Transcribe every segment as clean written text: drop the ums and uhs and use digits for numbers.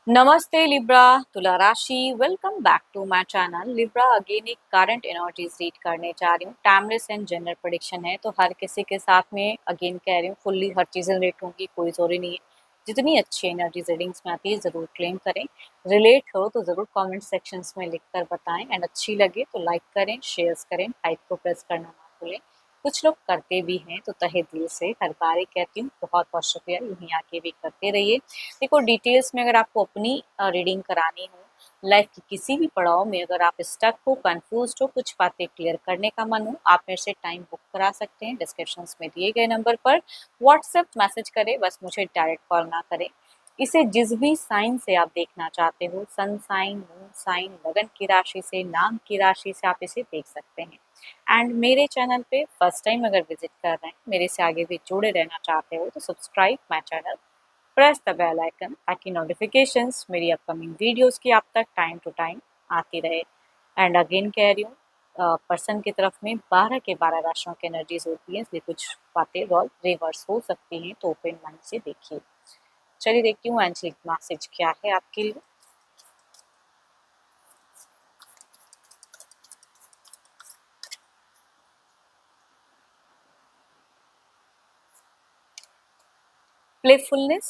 नमस्ते लिब्रा, तुला राशि welcome back to my channel. Libra again एक करंट एनर्जीज रीड करने जा रही हूँ। टाइमलेस एंड जनरल प्रेडिक्शन है, तो हर किसी के साथ में अगेन कह रही हूँ फुल्ली हर चीज़ें रिलेट होंगी, कोई जरूरी नहीं है। जितनी अच्छी एनर्जीज रीडिंग्स में आती है ज़रूर क्लेम करें। रिलेट हो तो ज़रूर कमेंट सेक्शंस में लिख कर बताएं, एंड अच्छी लगे तो लाइक करें, शेयर करें, हाइप को प्रेस करना ना भूलें। कुछ लोग करते भी हैं, तो तहे दिल से हर बार ही कहती हूँ बहुत बहुत शुक्रिया, यहीं आके भी करते रहिए। देखो, डिटेल्स में अगर आपको अपनी रीडिंग करानी हो, लाइफ के किसी भी पड़ाव में अगर आप स्टक हो, कंफ्यूज हो, कुछ बातें क्लियर करने का मन हो, आप मेरे से टाइम बुक करा सकते हैं। डिस्क्रिप्शन में दिए गए नंबर पर व्हाट्सएप मैसेज करें, बस मुझे डायरेक्ट कॉल ना करें। इसे जिस भी साइन से आप देखना चाहते हो, सन साइन, मून साइन, लगन की राशि से, नाम की राशि से, आप इसे देख सकते हैं। एंड मेरे चैनल पे फर्स्ट टाइम अगर विजिट कर रहे हैं, मेरे से आगे भी जुड़े रहना चाहते हो, तो subscribe my channel, press the bell icon, ताकि नोटिफिकेशंस मेरी अपकमिंग वीडियोस की आप तक टाइम टू टाइम आती रहे। एंड अगेन कह रही हूँ, पर्सन की तरफ में 12 के 12 राशियों की एनर्जीज होती हैं, इसलिए कुछ बातें रोल रिवर्स हो सकती हैं, तो ओपन माइंड से देखिए। चलिए देखती हूँ एंजलिक मैसेज क्या है आपके लिए। Playfulness.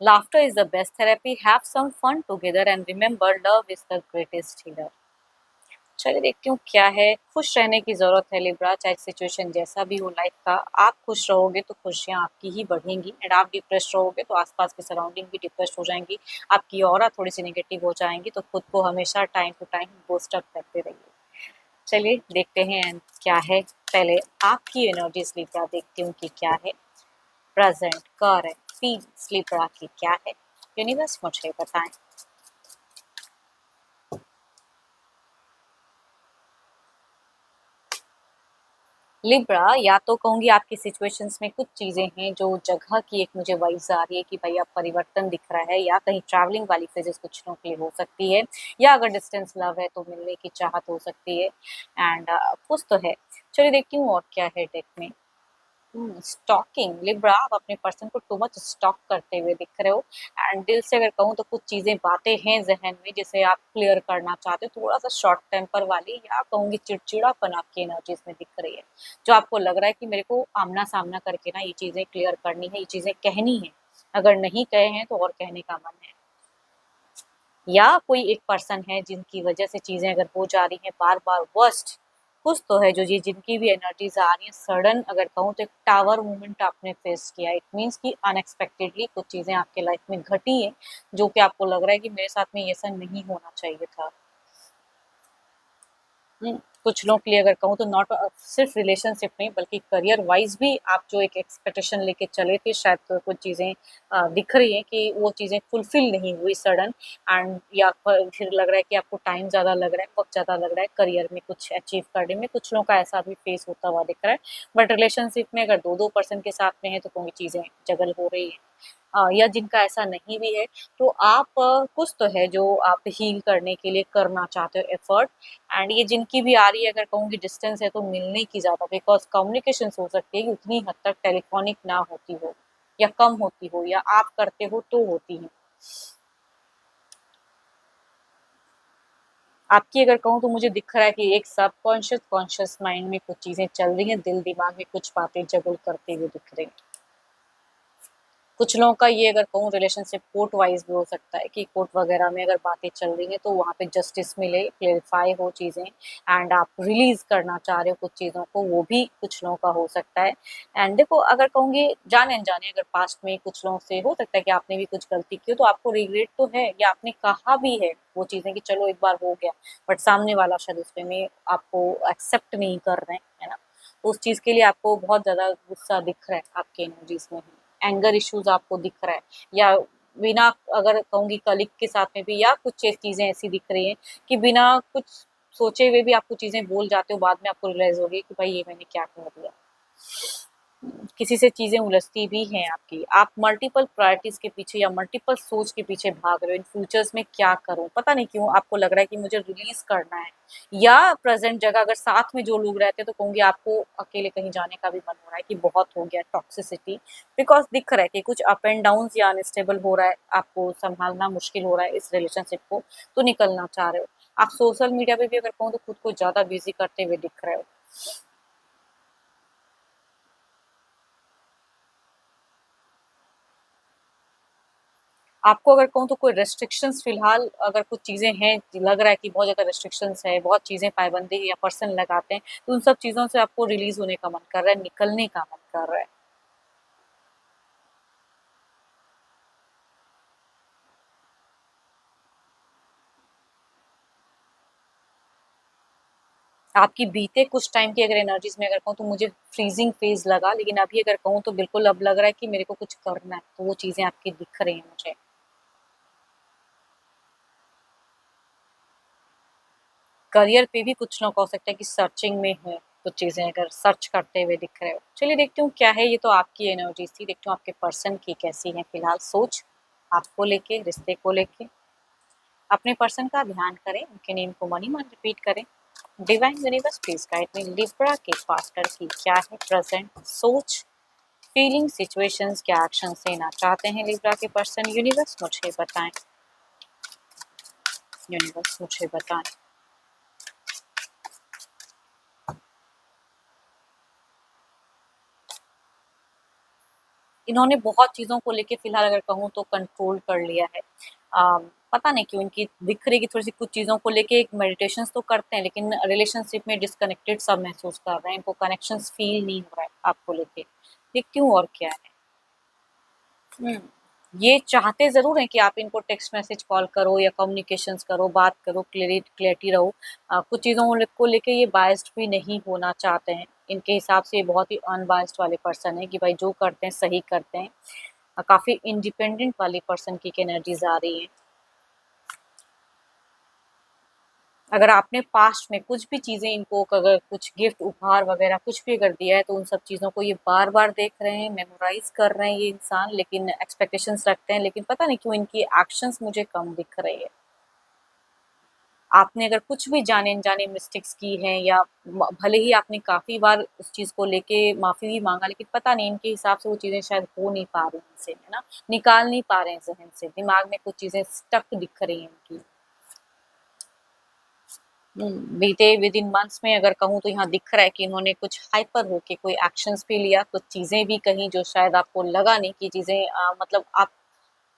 Laughter is the best therapy. Have some fun together and remember, love is the greatest healer. चलिए देखती हूँ क्या है। खुश रहने की ज़रूरत है लिब्रा, चाहे सिचुएशन जैसा भी हो लाइफ का। आप खुश रहोगे तो खुशियाँ आपकी ही बढ़ेंगी, एंड आप डिप्रेस रहोगे तो आसपास की सराउंडिंग भी डिप्रेस हो जाएंगी, आपकी ऑरा थोड़ी सी नेगेटिव हो जाएंगी। तो खुद को हमेशा time to time boost up करते रहिए। चलिए देखते हैं एंड क्या है। पहले आपकी एनर्जीज लिब्रा देखती हूँ कि क्या है। प्रेजेंट, करंट, फीलिंग्स लिब्रा की क्या है, यूनिवर्स मुझे बताएं। लिब्रा, या तो कहूँगी आपकी सिचुएशंस में कुछ चीज़ें हैं जो जगह की एक मुझे वाइब्स आ रही है कि भाई अब परिवर्तन दिख रहा है, या कहीं ट्रैवलिंग वाली फेजेस कुछ लोगों के लिए हो सकती है, या अगर डिस्टेंस लव है तो मिलने की चाहत हो सकती है। एंड कुछ तो है। चलिए देखती हूँ और क्या है डेक में। स्टॉकिंग लिब्रा, आप अपने पर्सन को टू मच स्टॉक करते हुए दिख रहे हो। एंड दिल से अगर कहूँ तो कुछ चीज़ें, बातें हैं जहन में जिसे आप क्लियर करना चाहते हो, थोड़ा सा शॉर्ट टेम्पर वाली, या कहूँगी चिड़चिड़ापन आपकी एनर्जीज में दिख रही है, जो आपको लग रहा है कि मेरे को आमना सामना करके ना ये चीज़ें क्लियर करनी है, ये चीज़ें कहनी है। अगर नहीं कहे हैं तो और कहने का मन है। या कोई एक पर्सन है जिनकी वजह से चीज़ें अगर हो जा रही हैं बार बार वर्स्ट, कुछ तो है जो ये जिनकी भी एनर्जीज आ रही हैं सडन, अगर कहूँ तो एक टावर मूवमेंट आपने फेस किया। इट मीन्स कि अनएक्सपेक्टेडली कुछ चीज़ें आपके लाइफ में घटी हैं, जो कि आपको लग रहा है कि मेरे साथ में ये सब नहीं होना चाहिए था। कुछ लोगों के लिए अगर कहूँ तो नॉट सिर्फ रिलेशनशिप नहीं, बल्कि करियर वाइज भी आप जो एक एक्सपेक्टेशन लेके चले थे, शायद तो कुछ चीज़ें दिख रही हैं कि वो चीज़ें फुलफिल नहीं हुई सडन। एंड या फिर लग रहा है कि आपको टाइम ज़्यादा लग रहा है, वक्त ज़्यादा लग रहा है करियर में कुछ अचीव करने में। कुछ लोगों का ऐसा भी फेस होता हुआ दिख रहा है। बट रिलेशनशिप में अगर दो दो पर्सन के साथ में है तो कोई चीज़ें जगल हो रही है। या जिनका ऐसा नहीं भी है, तो आप कुछ तो है जो आप हील करने के लिए करना चाहते हो एफर्ट। एंड ये जिनकी भी आ रही है, अगर कहूँगी डिस्टेंस है तो मिलने की ज़्यादा, बिकॉज कम्युनिकेशन हो सकती है कि उतनी हद तक टेलीफोनिक ना होती हो, या कम होती हो, या आप करते हो तो होती है। आपकी अगर कहूँ तो मुझे दिख रहा है कि एक सबकॉन्शियस कॉन्शियस माइंड में कुछ चीज़ें चल रही हैं, दिल दिमाग में कुछ बातें जगल करते हुए दिख रही हैं। कुछ लोगों का ये अगर कहूँ रिलेशनशिप कोर्ट वाइज भी हो सकता है कि कोर्ट वगैरह में अगर बातें चल रही हैं तो वहाँ पे जस्टिस मिले, क्लेरिफाई हो चीज़ें, एंड आप रिलीज करना चाह रहे हो कुछ चीज़ों को, वो भी कुछ लोगों का हो सकता है। एंड देखो, अगर कहूँगी जाने अनजाने अगर पास्ट में कुछ लोगों से हो सकता है कि आपने भी कुछ गलती की हो, तो आपको रिग्रेट तो है, या आपने कहा भी है वो चीज़ें कि चलो एक बार हो गया, बट सामने वाला शायद उसमें में आपको एक्सेप्ट नहीं कर रहे हैं, है ना। तो उस चीज़ के लिए आपको बहुत ज़्यादा गुस्सा दिख रहा है आपके एनर्जीज में, एंगर इश्यूज आपको दिख रहा है, या बिना अगर कहूँगी कलीग के साथ में भी, या कुछ चीज़ें ऐसी दिख रही हैं कि बिना कुछ सोचे हुए भी आपको चीज़ें बोल जाते हो, बाद में आपको रियलाइज होगी कि भाई ये मैंने क्या कह दिया। किसी से चीज़ें उलझती भी हैं आपकी। आप मल्टीपल प्रायोरिटीज़ के पीछे या मल्टीपल सोच के पीछे भाग रहे हो, इन फ्यूचर्स में क्या करूँ? पता नहीं क्यों आपको लग रहा है कि मुझे रिलीज़ करना है, या प्रेज़ेंट जगह अगर साथ में जो लोग रहते हैं तो कहूँगी आपको अकेले कहीं जाने का भी मन हो रहा है कि बहुत हो गया टॉक्सिसिटी। बिकॉज़ दिख रहा है कि कुछ अप एंड डाउन्स या अनस्टेबल हो रहा है, आपको सँभालना मुश्किल हो रहा है इस रिलेशनशिप को, तो निकलना चाह रहे हो। आप सोशल मीडिया पे भी अगर कहूँ तो खुद को ज़्यादा बिज़ी करते हुए दिख रहे हो। आपको अगर कहूँ तो कोई रेस्ट्रिक्शंस फ़िलहाल अगर कुछ चीज़ें हैं, लग रहा है कि बहुत ज़्यादा रेस्ट्रिक्शंस है, बहुत चीज़ें पाबंदी या पर्सन लगाते हैं, तो उन सब चीज़ों से आपको रिलीज़ होने का मन कर रहा है, निकलने का मन कर रहा है। आपकी बीते कुछ टाइम की अगर एनर्जीज़ में अगर कहूँ तो मुझे फ्रीज़िंग फ़ेज़ लगा, लेकिन अभी अगर कहूँ तो बिल्कुल अब लग रहा है कि मेरे को कुछ करना है, तो वो चीज़ें आपकी दिख रही हैं मुझे। करियर पे भी कुछ लोग हो सकता है कि सर्चिंग में हो, कुछ चीज़ें अगर सर्च करते हुए दिख रहे हो। चलिए देखती हूँ क्या है, ये तो आपकी एनर्जीज़ थी, देखती हूँ आपके पर्सन की कैसी है फिलहाल सोच, आपको लेके, रिश्ते को लेके। अपने पर्सन का ध्यान करें, उनके नेम को मनी मन रिपीट करें। Divine universe please guide me, Libra के पार्टनर की क्या है प्रेजेंट सोच, फीलिंग, सिचुएशंस, क्या एक्शन लेना चाहते हैं लिब्रा के पर्सन, यूनिवर्स मुझे बताएं, यूनिवर्स मुझे बताएं। इन्होंने बहुत चीज़ों को लेके फिलहाल अगर कहूँ तो कंट्रोल कर लिया है। पता नहीं क्यों इनकी दिख रही है कि थोड़ी-सी कुछ चीज़ों को लेके एक मेडिटेशंस तो करते हैं, लेकिन रिलेशनशिप में डिस्कनेक्टेड सब महसूस कर रहे हैं, इनको कनेक्शंस फील नहीं हो रहा है आपको लेके। देखती हूँ और क्या है। हुँ। ये चाहते ज़रूर हैं कि आप इनको टेक्स्ट मैसेज, कॉल करो या कम्युनिकेशंस करो, बात करो, क्लैरिटी रहो। कुछ चीज़ों को लेके ये बायस्ड भी नहीं होना चाहते हैं। इनके हिसाब से ये बहुत ही अनबायस्ड वाले पर्सन हैं कि भाई जो करते हैं सही करते हैं। काफ़ी इंडिपेंडेंट वाले पर्सन की एनर्जीज़ आ रही हैं। अगर आपने पास्ट में कुछ भी चीज़ें इनको अगर कुछ गिफ्ट, उपहार वगैरह कुछ भी अगर दिया है, तो उन सब चीज़ों को ये बार-बार देख रहे हैं, मेमोराइज़ कर रहे हैं ये इंसान, लेकिन एक्सपेक्टेशंस रखते हैं, लेकिन पता नहीं क्यों इनकी एक्शंस मुझे कम दिख रही है। आपने अगर कुछ भी जाने-अनजाने मिस्टेक्स की हैं या भले ही आपने काफ़ी बार उस चीज़ को लेके माफ़ी भी माँगा, लेकिन पता नहीं इनके हिसाब से वो चीज़ें शायद हो नहीं पा रही इनसे, है ना? निकाल नहीं पा रहे हैं ज़हन से, दिमाग में कुछ चीज़ें स्टक दिख रही हैं इनकी। बीते विदिन मंथ्स में अगर कहूँ तो यहाँ दिख रहा है कि इन्होंने कुछ हाइपर होके कोई एक्शंस भी लिया, कुछ चीज़ें भी कहीं जो शायद आपको लगा नहीं कि चीज़ें मतलब आप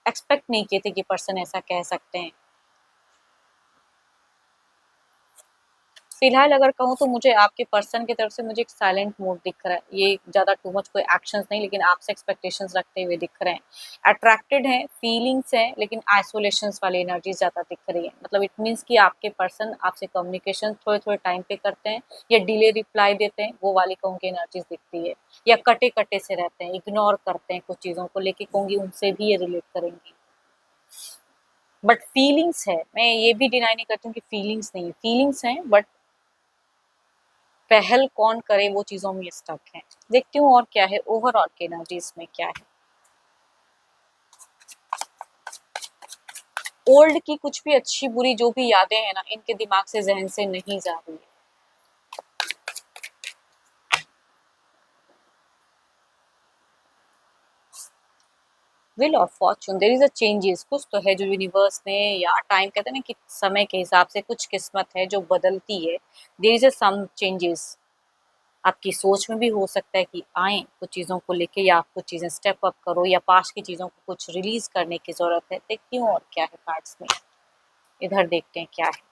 एक्सपेक्ट नहीं किए थे कि पर्सन ऐसा कह सकते हैं। फिलहाल अगर कहूँ तो मुझे आपके पर्सन की तरफ से मुझे एक साइलेंट मूड दिख रहा है। ये ज़्यादा टू मच कोई एक्शंस नहीं, लेकिन आपसे एक्सपेक्टेशंस रखते हुए दिख रहे हैं। अट्रैक्टेड हैं, फीलिंग्स हैं, लेकिन आइसोलेशंस वाली एनर्जी ज़्यादा दिख रही है। मतलब इट मीन्स कि आपके पर्सन आपसे कम्युनिकेशन थोड़े-थोड़े टाइम पे करते हैं या डिले रिप्लाई देते हैं, वो वाली कहूँ कि एनर्जीज़ दिखती है। या कटे-कटे से रहते हैं, इग्नोर करते हैं कुछ चीज़ों को लेके, कहूँगी उनसे भी ये रिलेट करेंगी। बट फीलिंग्स है, मैं ये भी डिनाई नहीं करती हूँ कि फीलिंग्स नहीं है, फीलिंग्स हैं, बट पहल कौन करे वो चीज़ों में स्टक हैं। देखती हूँ और क्या है, ओवरऑल की एनर्जीज़ में क्या है। ओल्ड की कुछ भी अच्छी-बुरी जो भी यादें हैं ना, इनके दिमाग से, ज़हन से नहीं जा रही है। Wheel of fortune, there is a changes, कुछ तो है जो यूनिवर्स ने या टाइम कहते हैं ना कि समय के हिसाब से कुछ किस्मत है जो बदलती है। There is a some changes. आपकी सोच में भी हो सकता है कि आएँ कुछ चीज़ों को लेके, या आप कुछ चीज़ें स्टेप अप करो, या पास्ट की चीज़ों को कुछ रिलीज़ करने की ज़रूरत है। देखती हूँ और क्या है कार्ड्स में। इधर देखते हैं क्या है।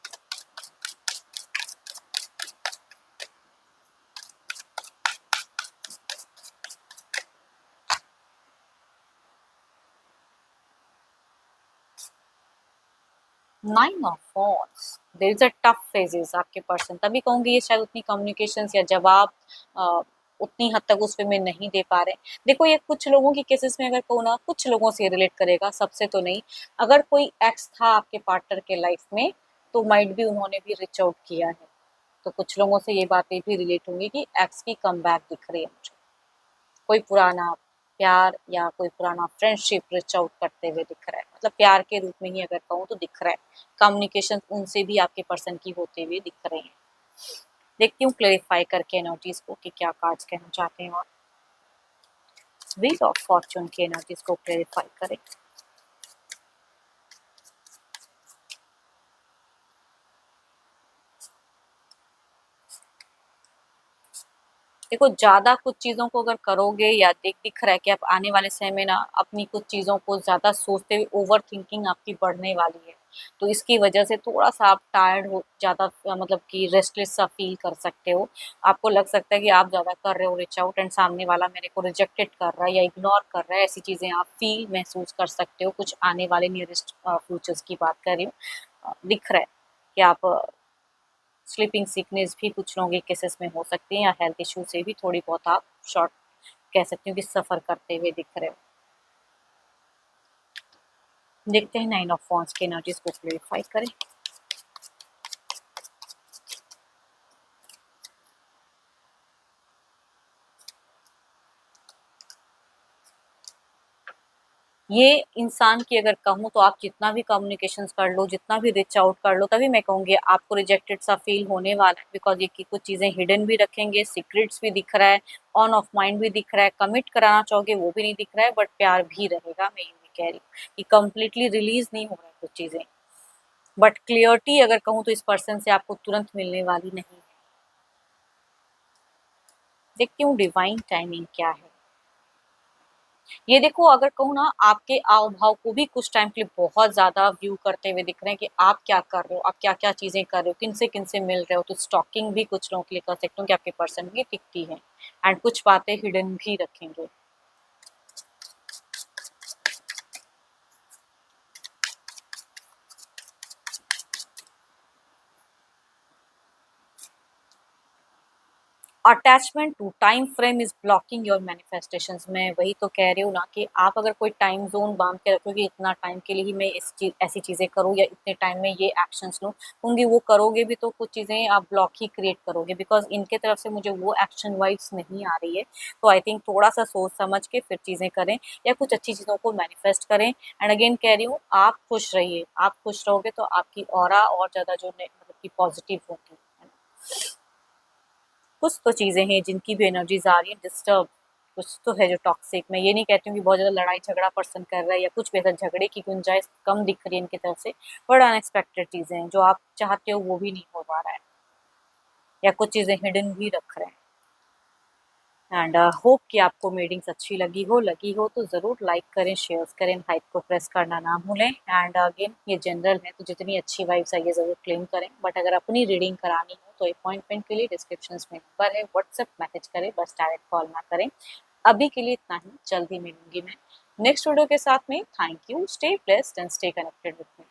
9 of wands, there is a tough phases आपके पर्सन, तभी कहूँगी ये शायद उतनी कम्युनिकेशंस या जवाब अ, उतनी हद तक उस वे में नहीं दे पा रहे। देखो ये कुछ लोगों के केसेस में अगर कहूँ ना, कुछ लोगों से रिलेट करेगा, सबसे तो नहीं। अगर कोई एक्स था आपके पार्टनर के लाइफ में, तो माइट बी उन्होंने भी रीच आउट किया है। तो कुछ लोगों से ये बातें भी रिलेट होंगी कि एक्स की कमबैक दिख रही है मुझे। कोई पुराना प्यार या कोई पुराना फ्रेंडशिप रीच आउट करते हुए दिख रहा है, मतलब प्यार के रूप में ही अगर कहूँ तो दिख रहा है। कम्युनिकेशन उनसे भी आपके पर्सन की होते हुए दिख रहे हैं। देखती हूँ क्लेरिफाई करके एनर्जीज को कि क्या कार्ड्स कहना चाहते हैं और व्हील ऑफ फॉर्चून की एनर्जीज को क्लेरिफाई करें। देखो ज़्यादा कुछ चीज़ों को अगर करोगे या दिख रहा है कि आप आने वाले समय में ना अपनी कुछ चीज़ों को ज़्यादा सोचते हुए ओवर थिंकिंग आपकी बढ़ने वाली है। तो इसकी वजह से थोड़ा-सा आप टायर्ड हो ज़्यादा मतलब कि रेस्टलेस सा फ़ील कर सकते हो। आपको लग सकता है कि आप ज़्यादा कर रहे हो रीच आउट एंड सामने वाला मेरे को रिजेक्टेड कर रहा है या इग्नोर कर रहा है, ऐसी चीज़ें आप फ़ील महसूस कर सकते हो। कुछ आने वाले नियरेस्ट फ्यूचर्स की बात कर रही हूँ। दिख रहा है कि आप स्लीपिंग सिकनेस भी कुछ लोगों के केसेस में हो सकती है या हेल्थ इश्यू से भी थोड़ी बहुत आप शॉर्ट कह सकती हूँ कि सफ़र करते हुए दिख रहे हो। देखते हैं 9 ऑफ वांड्स की एनर्जीज को क्लेरिफाई करें। ये इंसान की अगर कहूँ तो आप जितना भी कम्युनिकेशंस कर लो, जितना भी रीच आउट कर लो, तभी मैं कहूँगी आपको रिजेक्टेड सा फ़ील होने वाला है बिकॉज़ ये कि कुछ चीज़ें हिडन भी रखेंगे, सीक्रेट्स भी दिख रहा है, ऑन ऑफ माइंड भी दिख रहा है, कमिट कराना चाहोगे वो भी नहीं दिख रहा है बट प्यार भी रहेगा, मैं ये भी कह रही हूँ कि कंप्लीटली रिलीज़ नहीं हो रहा है कुछ चीज़ें। बट क्लियरिटी अगर कहूँ तो इस पर्सन से आपको तुरंत मिलने वाली नहीं है। देखती हूँ डिवाइन टाइमिंग क्या है। ये देखो अगर कहूँ ना आपके हाव-भाव को भी कुछ टाइम के लिए बहुत ज़्यादा व्यू करते हुए दिख रहे हैं कि आप क्या कर रहे हो, आप क्या-क्या चीज़ें कर रहे हो, किनसे-किनसे मिल रहे हो, तो स्टॉकिंग भी कुछ लोगों के लिए कर सकती हूँ कि आपके पर्सन में दिखती है एंड कुछ बातें हिडन भी रखेंगे। Attachment to time frame is blocking your manifestations. मैं वही तो कह रही हूँ ना कि आप अगर कोई टाइम जोन बांध के रखोगे इतना टाइम के लिए ही मैं ऐसी चीज़ें करूँ या इतने टाइम में ये एक्शंस लूँ होंगी, वो करोगे भी तो कुछ चीज़ें आप ब्लॉक ही क्रिएट करोगे बिकॉज इनके तरफ से मुझे वो एक्शन वाइब्स नहीं आ रही है। तो आई थिंक थोड़ा सा सोच समझ के फिर चीज़ें करें या कुछ अच्छी चीज़ों को मैनिफेस्ट करें। एंड अगेन कह रही हूँ आप खुश रहिए, आप खुश रहोगे तो आपकी ऑरा और ज़्यादा जो मतलब कि पॉजिटिव होगी, है ना। कुछ तो चीज़ें हैं जिनकी भी एनर्जीज आ रही है डिस्टर्ब, कुछ तो है जो टॉक्सिक। मैं ये नहीं कहती हूँ कि बहुत ज़्यादा लड़ाई झगड़ा पर्सन कर रहा है या कुछ भी ऐसा झगड़े की गुंजाइश कम दिख रही है इनकी तरफ से, बट अनएक्सपेक्टेड चीज़ें हैं जो आप चाहते हो वो भी नहीं हो पा रहा है या कुछ चीज़ें हिडन भी रख रहे हैं। एंड होप कि आपको मीटिंग्स अच्छी लगी हो तो ज़रूर लाइक करें, शेयर करें, हाइप को प्रेस करना ना भूलें। एंड अगेन ये जनरल है तो जितनी अच्छी वाइब्स आई है ज़रूर क्लेम करें, बट अगर अपनी रीडिंग करानी हो तो अपॉइंटमेंट के लिए डिस्क्रिप्शन में नंबर है, व्हाट्सएप मैसेज करें, बस डायरेक्ट कॉल ना करें। अभी के लिए इतना ही, जल्दी मिलूंगी मैं नेक्स्ट वीडियो के साथ में। Thank you, stay blessed and stay connected with me.